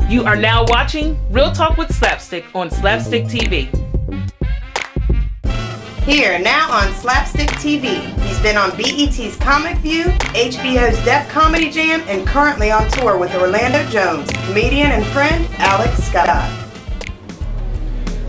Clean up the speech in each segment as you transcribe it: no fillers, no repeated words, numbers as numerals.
You are now watching Real Talk with SlapStik on SlapStik TV. Here, now on SlapStik TV. He's been on BET's Comic View, HBO's Def Comedy Jam, and currently on tour with Orlando Jones, comedian and friend Alex Scott.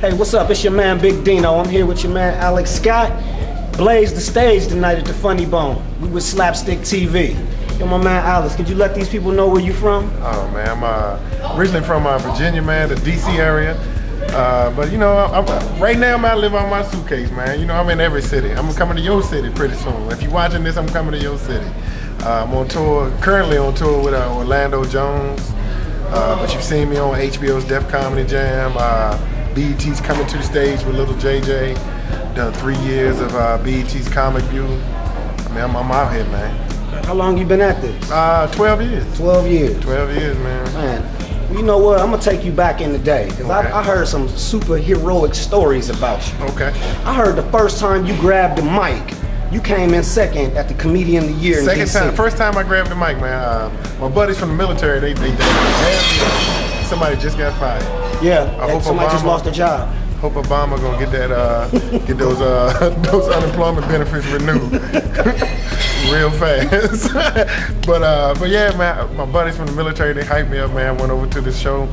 Hey, what's up? It's your man Big Dino. I'm here with your man Alex Scott. Blaze the stage tonight at the Funny Bone. We with SlapStik TV. Yo, my man Alex, could you let these people know where you from? Oh man, I'm originally from Virginia, man, the DC area. But you know, right now I live on my suitcase, man. You know, I'm in every city. I'm coming to your city pretty soon. If you're watching this, I'm coming to your city. I'm on tour, currently on tour with Orlando Jones. But you've seen me on HBO's Def Comedy Jam. BET's coming to the stage with Little JJ. Done 3 years of BET's Comic View. I mean, I'm out here, man. How long you been at this? 12 years. 12 years. 12 years, man. Man, you know what? I'm gonna take you back in the day, because Okay. I heard some super heroic stories about you. Okay. I heard the first time you grabbed the mic, you came in second at the Comedian of the Year in Second DC. time, first time I grabbed the mic, man. My buddies from the military, they grabbed me. Somebody just got fired. Yeah, I hope somebody just Obama- lost a job. Hope Obama gonna get that, get those unemployment benefits renewed real fast. but yeah, man, my buddies from the military, they hyped me up, man. Went over to this show.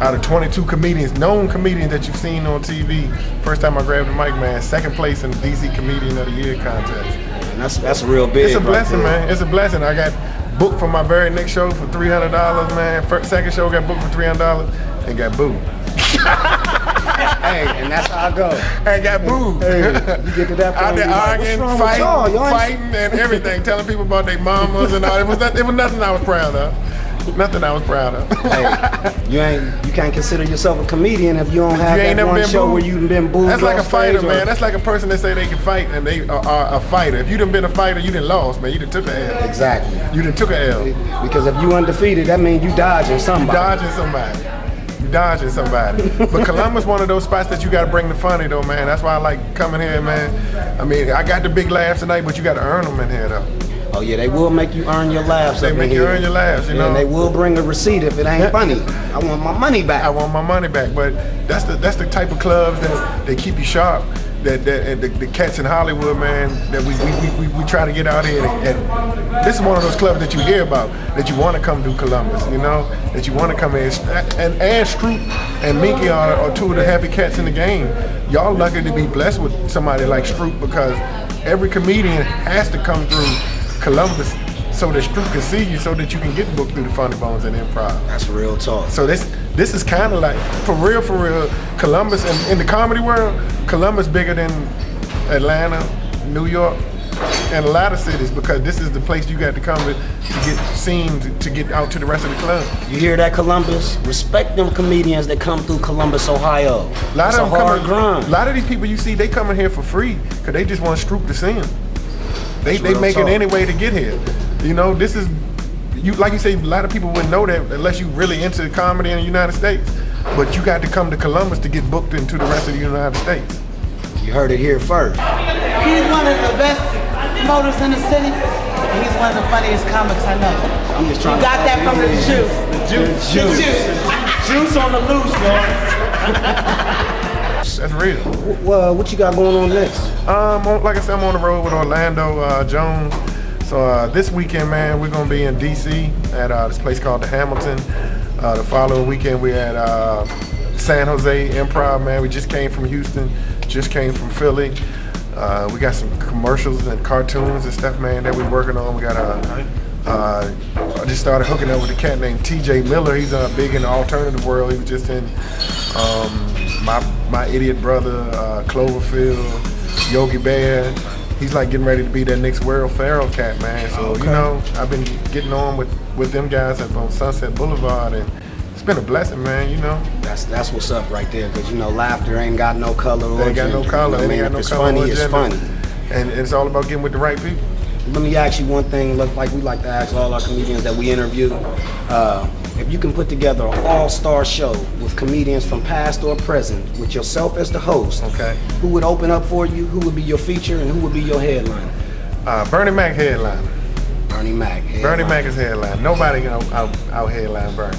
Out of 22 comedians, known comedians that you've seen on TV, first time I grabbed the mic, man. Second place in the DC Comedian of the Year contest. And that's real big. It's a blessing, right there. man. It's a blessing. I got booked for my very next show for $300, man. Second show got booked for $300 and got booed. Hey, and that's how I go. I got booed. Hey, you get to that point, Out there you like, arguing, what's wrong with y'all? Y'all ain't- fighting, and everything, telling people about their mamas and all. It was nothing I was proud of. Nothing I was proud of. Hey, you can't consider yourself a comedian if you don't have You ain't that never one been show booed. where you've been booed. That's like a off fighter, stage, man. That's like a person that say they can fight and they are a fighter. If you done been a fighter, you done lost, man. You done took an L. Exactly. You done took an L. Because if you undefeated, that means you dodging somebody. Dodging somebody. You dodging somebody. But Columbus one of those spots that you got to bring the funny, though, man. That's why I like coming here, man. I mean, I got the big laughs tonight, but you got to earn them in here, though. Oh yeah, they will make you earn your laughs. They up make in you here. earn your laughs, you know. And they will bring a receipt if it ain't funny. I want my money back. I want my money back, but that's the type of clubs that they keep you sharp. That the cats in Hollywood, man, that we try to get out here, and this is one of those clubs that you hear about, that you want to come to Columbus, you know, that you want to come in. And Stroop and Minky are two of the happy cats in the game. Y'all lucky to be blessed with somebody like Stroop, because every comedian has to come through Columbus so that Stroop can see you, so that you can get booked through the Funny Bones and Improv. That's real talk. So this is kind of like, for real, Columbus, and in the comedy world, Columbus bigger than Atlanta, New York, and a lot of cities, because this is the place you got to come to get seen, to get out to the rest of the club. You hear that, Columbus? Respect them comedians that come through Columbus, Ohio. A lot It's of a them hard coming, grind. a lot of these people you see, they coming here for free, because they just want Stroop to see them. They real make it talk. any way to get here. You know, this is, like you say, a lot of people wouldn't know that unless you really into comedy in the United States. But you got to come to Columbus to get booked into the rest of the United States. You heard it here first. He's one of the best promoters in the city. He's one of the funniest comics I know. I'm just You trying got that from the juice. Juice. Juice on the loose, That's real. Well, what you got going on next? Like I said, I'm on the road with Orlando Jones. So this weekend, man, we're gonna be in DC at this place called the Hamilton. The following weekend, we're at San Jose Improv, man. We just came from Houston, just came from Philly. We got some commercials and cartoons and stuff, man, that we're working on. We got I just started hooking up with a cat named TJ Miller. He's big in the alternative world. He was just in my Idiot Brother, Cloverfield, Yogi Bear. He's like getting ready to be that next Will Ferrell cat, man. So, you know, I've been getting on with them guys up on Sunset Boulevard, and it's been a blessing, man, you know. That's what's up right there, because, you know, laughter ain't got no color or They ain't got no gender. color. You know, They ain't got if no it's color funny, or it's gender. funny. And it's all about getting with the right people. Let me ask you one thing, like we like to ask all our comedians that we interview. If you can put together an all-star show with comedians from past or present, with yourself as the host, Okay. who would open up for you, who would be your feature, and who would be your headliner? Bernie Mac headliner. Bernie Mac. Bernie Mac is headline. Nobody can out headline Bernie.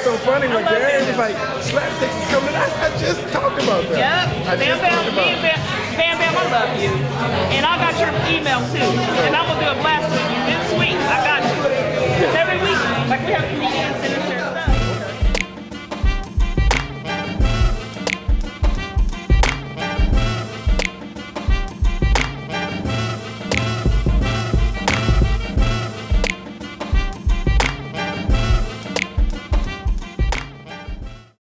that's so funny. Like Darren was like, SlapStik is coming. I just talked about that. Yep. Bam Bam, I love you. And I got your email too. And I'm gonna do a blast with you this week. I got you. It's every week. Like we have comedians